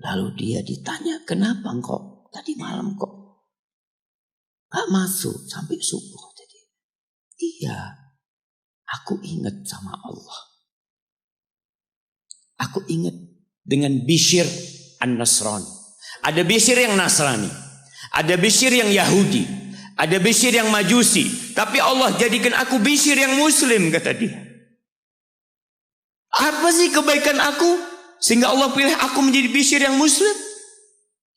Lalu dia ditanya, kenapa engkau tadi malam kok gak masuk sampai subuh? Jadi, iya, aku ingat sama Allah. Aku ingat dengan Bishr an-Nasrani. Ada Bishr yang Nasrani, ada Bishr yang Yahudi, ada Bishr yang Majusi. Tapi Allah jadikan aku Bishr yang Muslim, kata dia. Apa sih kebaikan aku sehingga Allah pilih aku menjadi Bishr yang Muslim?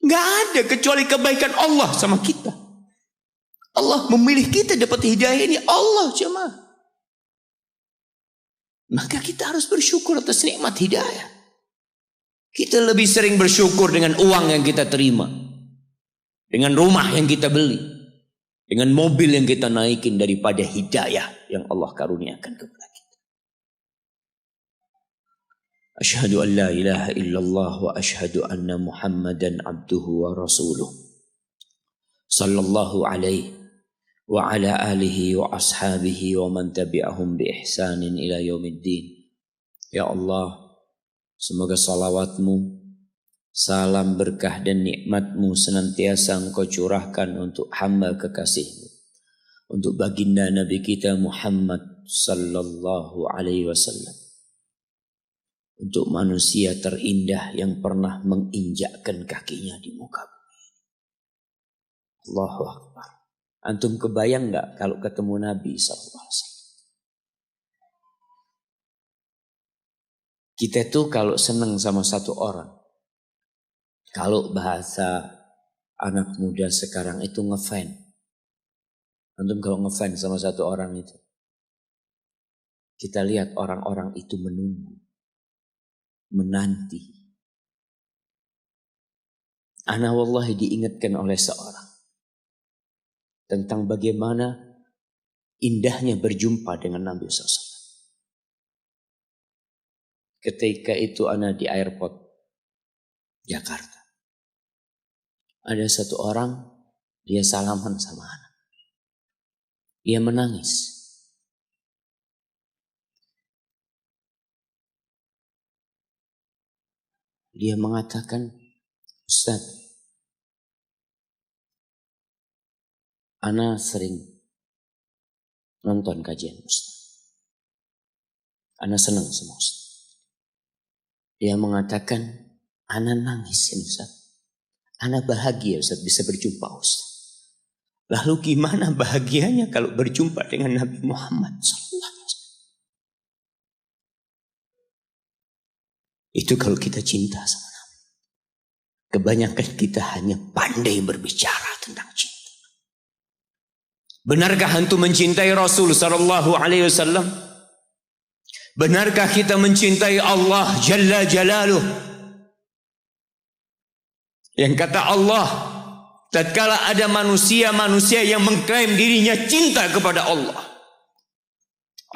Gak ada kecuali kebaikan Allah sama kita. Allah memilih kita dapat hidayah ini, Allah jemaah. Maka kita harus bersyukur atas nikmat hidayah. Kita lebih sering bersyukur dengan uang yang kita terima, dengan rumah yang kita beli, dengan mobil yang kita naikin, daripada hidayah yang Allah karuniakan kepada kita. Asyhadu an la ilaha illallah wa asyhadu anna Muhammadan abduhu wa rasuluh. Sallallahu alaihi wa ala alihi wa ashabihi wa man tabi'ahum bi ihsanin ila yaumiddin. Ya Allah, semoga salawatmu, salam berkah dan nikmatmu senantiasa engkau curahkan untuk hamba kekasihmu, untuk baginda Nabi kita Muhammad sallallahu alaihi wasallam, untuk manusia terindah yang pernah menginjakkan kakinya di muka bumi. Allahu Akbar. Antum kebayang gak kalau ketemu Nabi SAW? Kita tuh kalau senang sama satu orang, kalau bahasa anak muda sekarang itu ngefan. Antum kalau ngefan sama satu orang itu, kita lihat orang-orang itu menunggu, menanti. Ana wallahi diingatkan oleh seorang tentang bagaimana indahnya berjumpa dengan Nabi SAW. Ketika itu ana di airport Jakarta, ada satu orang, dia salaman sama ana. Dia menangis. Dia mengatakan, Ustaz, ana sering nonton kajian Ustaz. Ana senang sama Ustaz. Dia mengatakan, ana nangis ya Ustaz. Ana bahagia Ustaz bisa berjumpa Ustaz. Lalu gimana bahagianya kalau berjumpa dengan Nabi Muhammad SAW? Itu kalau kita cinta sama Nabi. Kebanyakan kita hanya pandai berbicara tentang cinta. Benarkah antum mencintai Rasul sallallahu alaihi wasallam? Benarkah kita mencintai Allah Jalla Jalaluh? Yang kata Allah, tatkala ada manusia-manusia yang mengklaim dirinya cinta kepada Allah,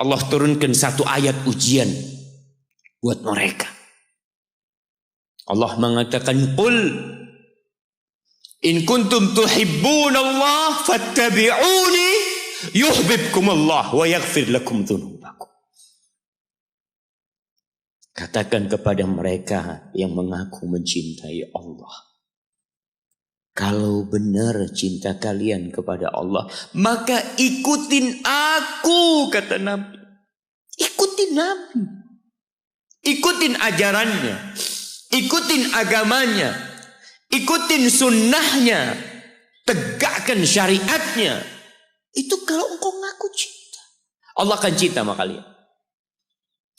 Allah turunkan satu ayat ujian buat mereka. Allah mengatakan, qul in kuntum tuhibbunallah fattabi'uni yuhibbukumullah wa yaghfir lakum dzunubakum. Katakan kepada mereka yang mengaku mencintai Allah, kalau benar cinta kalian kepada Allah, maka ikutin aku, kata Nabi. Ikutin Nabi. Ikutin ajarannya. Ikutin agamanya. Ikutin sunnahnya. Tegakkan syariatnya. Itu kalau engkau ngaku cinta. Allah akan cinta sama kalian.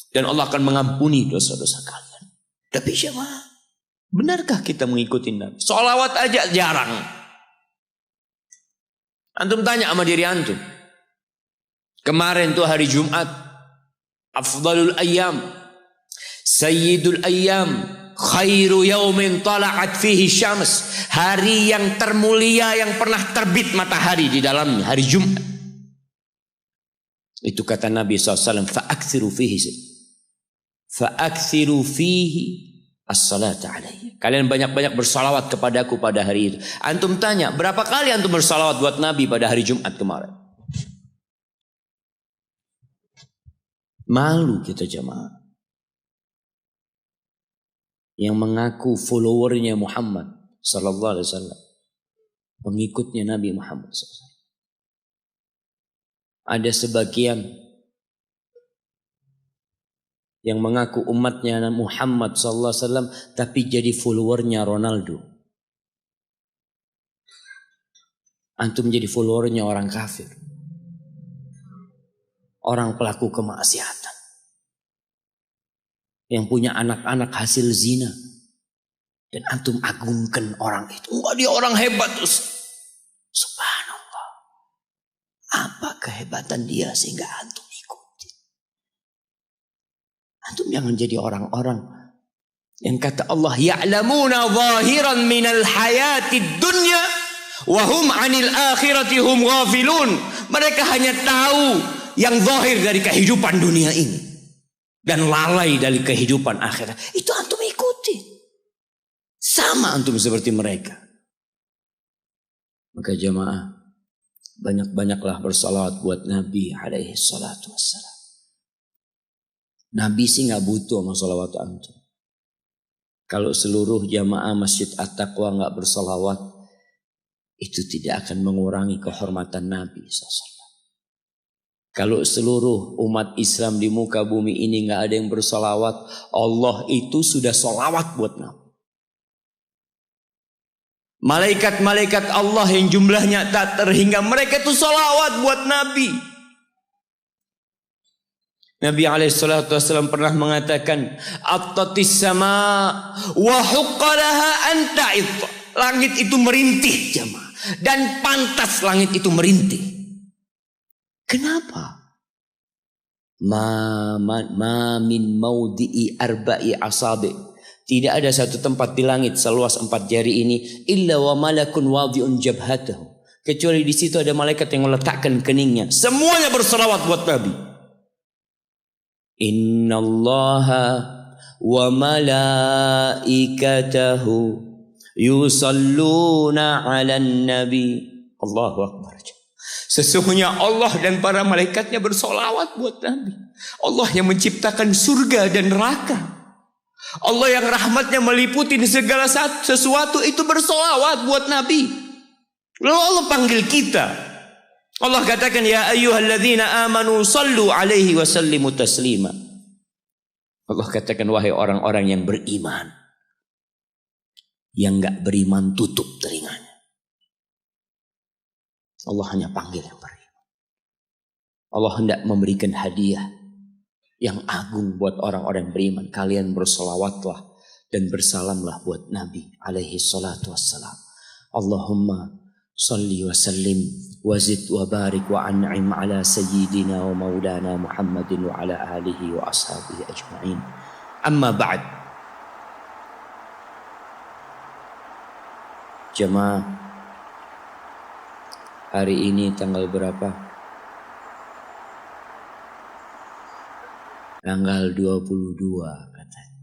Dan Allah akan mengampuni dosa-dosa kalian. Tapi siapa? Benarkah kita mengikuti Nabi? Sholawat aja jarang. Antum tanya sama diri antum. Kemarin tuh hari Jumat. Afdalul ayyam. Sayyidul ayyam. Khairu yaumin tala'at fihi syams. Hari yang termulia yang pernah terbit matahari di dalamnya. Hari Jumat. Itu kata Nabi SAW. Fa'akthiru fihi as-salata alaihi. Kalian banyak-banyak bersalawat kepadaku pada hari itu. Antum tanya, berapa kali antum bersalawat buat Nabi pada hari Jumat kemarin? Malu kita jemaah. yang mengaku followernya Muhammad sallallahu alaihi wasallam, pengikutnya Nabi Muhammad SAW. Ada sebagian yang mengaku umatnya Muhammad sallallahu alaihi wasallam tapi jadi followernya Ronaldo. Antum jadi followernya orang kafir, orang pelaku kemaksiatan, yang punya anak-anak hasil zina, dan antum agungkan orang itu. Wah, dia orang hebat terus. Subhanallah. Apa kehebatan dia sehingga antum ikuti? Antum jangan jadi orang-orang yang kata Allah, ya'lamuna zahiran minal hayatid dunya wa hum 'anil akhirati hum ghafilun. Mereka hanya tahu yang zahir dari kehidupan dunia ini dan lalai dari kehidupan akhirat. Itu antum ikuti. Sama antum seperti mereka. Maka jamaah, banyak-banyaklah bersalawat buat Nabi alaihi salatu wassalam. Nabi sih gak butuh sama salawat antum. Kalau seluruh jamaah Masjid At-Taqwa gak bersalawat, itu tidak akan mengurangi kehormatan Nabi SAW. Kalau seluruh umat Islam di muka bumi ini gak ada yang bersalawat, Allah itu sudah salawat buat Nabi. Malaikat-malaikat Allah yang jumlahnya tak terhingga, mereka itu salawat buat Nabi. Nabi SAW pernah mengatakan, Attatis sama wa huqqalaha anta itu. Langit itu merintih jamaah, dan pantas langit itu merintih. Kenapa? Ma min maudi'i arba'i asabi. Tidak ada satu tempat di langit seluas 4 jari ini illa wa malakun wadhi'un jabhatahu, kecuali di situ ada malaikat yang meletakkan keningnya. Semuanya berselawat buat Nabi. Innallaha wa malaikatahu yusalluna 'alan nabi. Allahu akbar. Sesungguhnya Allah dan para malaikatnya bersolawat buat Nabi. Allah yang menciptakan surga dan neraka, Allah yang rahmatnya meliputi segala sesuatu, itu bersolawat buat Nabi. Lalu Allah panggil kita. Allah katakan, ya ayyuhalladzina amanu sallu alaihi wa sallimu taslima. Allah katakan, wahai orang-orang yang beriman. Yang gak beriman tutup telinganya. Allah hanya panggil yang beriman. Allah hendak memberikan hadiah yang agung buat orang-orang yang beriman. Kalian bersolawatlah dan bersalamlah buat Nabi alaihi salatu wassalam. Allahumma salli wa sallim wa zid wa barik wa an'im ala sayyidina wa maulana Muhammadin wa ala alihi wa ashabihi ajma'in. Amma ba'd. Jemaah, hari ini tanggal berapa? Tanggal 22 katanya.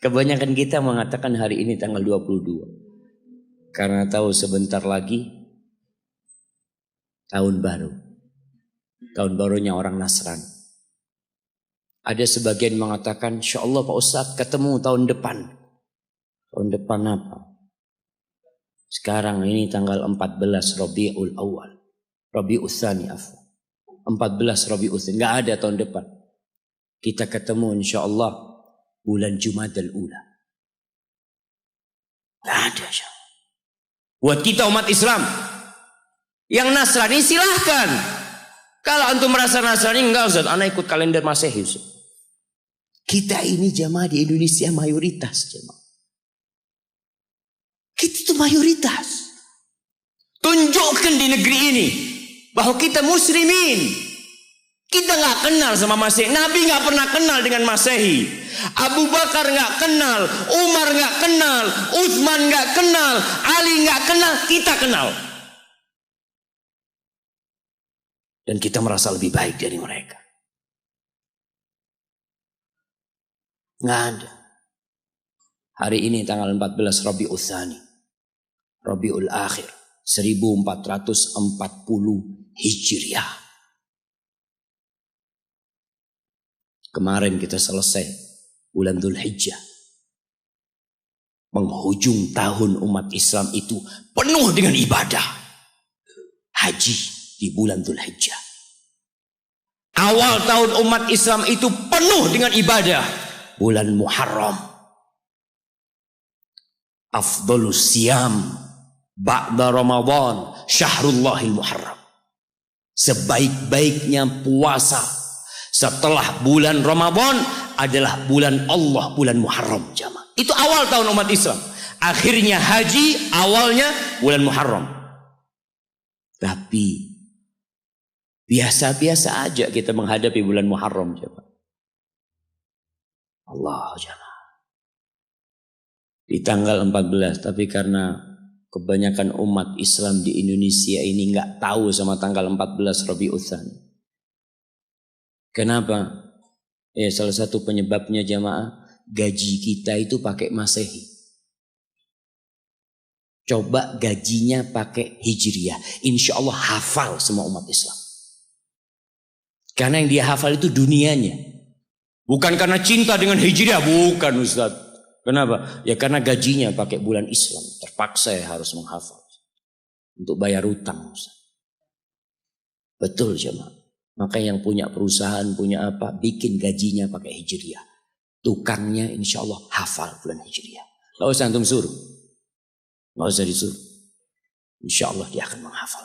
Kebanyakan kita mengatakan hari ini tanggal 22. Karena tahu sebentar lagi tahun baru. Tahun barunya orang Nasrani. Ada sebagian mengatakan, insya Allah Pak Ustadz ketemu tahun depan. Tahun depan apa? Sekarang ini tanggal 14 Rabiul Awal. Rabiul Tsani afwan. 14 Rabiul Tsani. Enggak ada tahun depan. Kita ketemu insya Allah bulan Jumadal Ula. Tidak ada. Buat kita umat Islam yang Nasrani silahkan. Kalau antum merasa Nasrani, enggak Ustaz, anak ikut kalender Masehi. Kita ini jamaah di Indonesia mayoritas jamaah. Kita itu mayoritas. Tunjukkan di negeri ini bahwa kita muslimin. Kita nggak kenal sama Masehi. Nabi nggak pernah kenal dengan Masehi. Abu Bakar nggak kenal, Umar nggak kenal, Utsman nggak kenal, Ali nggak kenal. Kita kenal. Dan kita merasa lebih baik dari mereka. Nggak ada. Hari ini tanggal 14 Rabiul Tsani, Rabiul Akhir 1440 Hijriah. Kemarin kita selesai bulan Dzulhijjah. Penghujung tahun umat Islam itu penuh dengan ibadah. Haji di bulan Dzulhijjah. Awal tahun umat Islam itu penuh dengan ibadah. Bulan Muharram. Afdhalus siyam ba'da Ramadan syahrullahil Muharram. Sebaik-baiknya puasa setelah bulan Ramadan adalah bulan Allah, bulan Muharram jamaah. Itu awal tahun umat Islam. Akhirnya haji, awalnya bulan Muharram. Tapi biasa-biasa aja kita menghadapi bulan Muharram jamaah. Allah jamaah. Di tanggal 14, tapi karena kebanyakan umat Islam di Indonesia ini nggak tahu sama tanggal 14 Rabiul Tsani. Kenapa? Ya salah satu penyebabnya jamaah, gaji kita itu pakai Masehi. Coba gajinya pakai Hijriah, insya Allah hafal semua umat Islam. Karena yang dia hafal itu dunianya. Bukan karena cinta dengan Hijriah, bukan Ustaz. Kenapa? Ya karena gajinya pakai bulan Islam. Terpaksa ya harus menghafal. Untuk bayar utang Ustaz. Betul jemaah. Maka yang punya perusahaan, punya apa, bikin gajinya pakai Hijriah. Tukangnya insya Allah hafal bulan Hijriah. Gak usah antum suruh. Gak usah disuruh. Insya Allah dia akan menghafal.